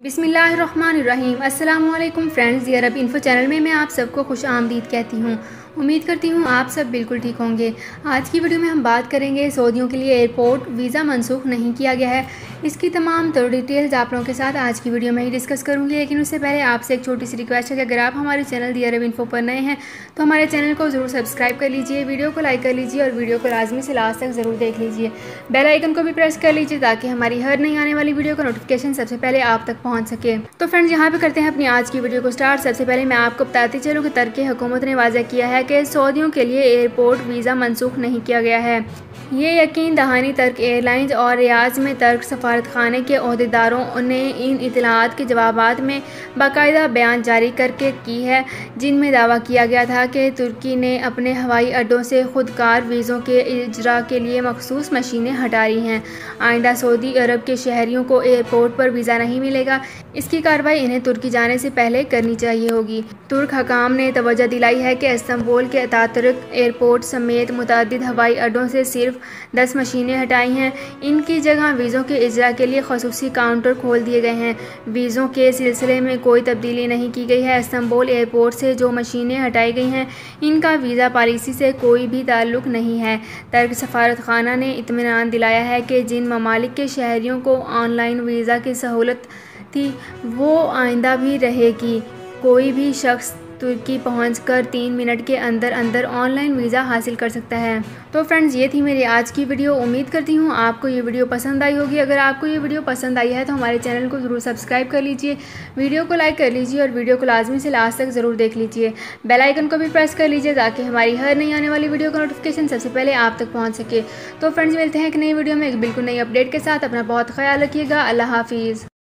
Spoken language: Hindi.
बिस्मिल्लाहिर्रहमानिर्रहीम। अस्सलाम वालेकुम फ्रेंड्स, दी अरब इन्फो चैनल में मैं आप सबको खुश आमदीद कहती हूँ। उम्मीद करती हूँ आप सब बिल्कुल ठीक होंगे। आज की वीडियो में हम बात करेंगे सऊदियों के लिए एयरपोर्ट वीज़ा मनसूख नहीं किया गया है। इसकी तमाम तो डिटेल्स आप लोगों के साथ आज की वीडियो में ही डिस्कस करूँगी, लेकिन उससे पहले आपसे एक छोटी सी रिक्वेस्ट है कि अगर आप हमारे चैनल दी अरब इन्फो पर नए हैं तो हमारे चैनल को ज़रूर सब्सक्राइब कर लीजिए, वीडियो को लाइक कर लीजिए और वीडियो को लाजमी से लास्ट तक ज़रूर देख लीजिए। बेल आइकन को भी प्रेस कर लीजिए ताकि हमारी हर नई आने वाली वीडियो का नोटिफिकेशन सबसे पहले आप तक पहुँच सके। तो फ्रेंड्स, यहाँ पे करते हैं अपनी आज की वीडियो को स्टार्ट। सबसे पहले मैं आपको बताती चलूँ कि तुर्की हुकूमत ने वाज़ा किया है कि सऊदियों के लिए एयरपोर्ट वीज़ा मनसूख नहीं किया गया है। ये यकीन दहानी तुर्क एयरलाइंस और रियाद में तुर्क सफारत खाने के अहदेदारों ने इन इतलात के जवाबात में बाकायदा बयान जारी करके की है, जिनमें दावा किया गया था कि तुर्की ने अपने हवाई अड्डों से खुदकार वीज़ों के इजरा के लिए मखसूस मशीनें हटा रही हैं। आइंदा सऊदी अरब के शहरियों को एयरपोर्ट पर वीज़ा नहीं मिलेगा। इसकी कार्रवाई इन्हें तुर्की जाने से पहले करनी चाहिए होगी। तुर्क हकाम ने तवज्जो दिलाई है कि इस्तांबुल के अतातुर्क एयरपोर्ट समेत मुतअद्दिद हवाई अड्डों से सिर्फ 10 मशीनें हटाई हैं। इनकी जगह वीज़ों के इजरा के लिए खसूसी काउंटर खोल दिए गए हैं। वीज़ों के सिलसिले में कोई तब्दीली नहीं की गई है। इस्तांबुल एयरपोर्ट से जो मशीनें हटाई गई हैं इनका वीज़ा पॉलिसी से कोई भी ताल्लुक़ नहीं है। तुर्क सफारत खाना ने इत्मीनान दिलाया है कि जिन ममालिक के शहरियों को ऑनलाइन वीज़ा की सहूलत थी वो आइंदा भी रहेगी। कोई भी शख्स तुर्की पहुंचकर 3 मिनट के अंदर अंदर ऑनलाइन वीज़ा हासिल कर सकता है। तो फ्रेंड्स, ये थी मेरी आज की वीडियो। उम्मीद करती हूँ आपको ये वीडियो पसंद आई होगी। अगर आपको ये वीडियो पसंद आई है तो हमारे चैनल को ज़रूर सब्सक्राइब कर लीजिए, वीडियो को लाइक कर लीजिए और वीडियो को लाजमी से लास्ट तक ज़रूर देख लीजिए। बेल आइकन को भी प्रेस कर लीजिए ताकि हमारी हर नई आने वाली वीडियो का नोटिफिकेशन सबसे पहले आप तक पहुँच सके। तो फ्रेंड्स, मिलते हैं एक नई वीडियो में एक बिल्कुल नई अपडेट के साथ। अपना बहुत ख्याल रखिएगा। अल्लाह हाफिज़।